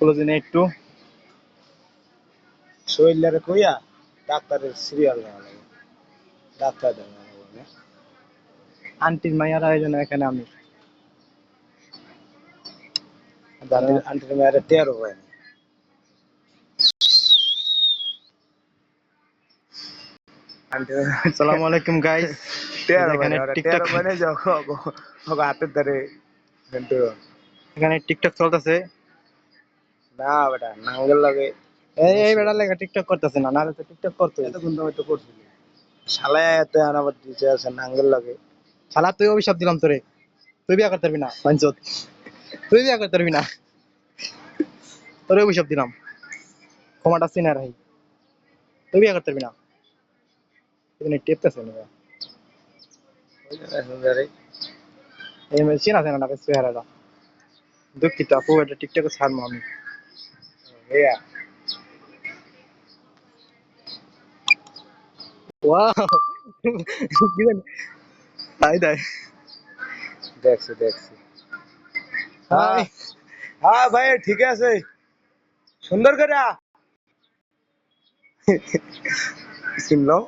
ক্লোজে নে একটু। শরীরের কইয়া ডাক্তারের সিরিয়াল নেওয়া লাগে, ডাক্তার দেওয়া লাগে। আন্টির মাইয়ারা এই জন্য এখানে আমি আন্টির মেয়েরা টেরও হয় না। আন্টির আসসালামু আলাইকুম গাইস। টেরও হয় এখানে না, ওরা টিকটক টেরও হয় না যে হাতের ধারে। কিন্তু এখানে টিকটক চলতেছে। না বেটা নাঙ্গল লাগে। এই বেড়া লেগে টিকটক করতেছে না, নাহলে তো টিকটক করতো। এতক্ষণ তো হয়তো করছিল শালায় এত আনাবাদ দিতে আছে নাঙ্গল লাগে। শালা তুই অভিশাপ দিলাম তোরে, তুই বিয়া করতে পারবি না পাঞ্চত, তুই বিয়া করতে পারবি না, তোরে অভিশাপ দিলাম। ক্ষমাটা চিনে রাখি, তুই বিয়া করতে পারবি না। এখানে টেপতেছে না এই চিনা চেনা না চেহারাটা। দুঃখিত আপু, এটা টিকটকে ছাড়বো আমি। এয়া ওয়াও তাই তাই। দেখছি দেখছি। হাই হ্যাঁ হ্যাঁ ভাই ঠিক আছে, সুন্দর করে শুনলো।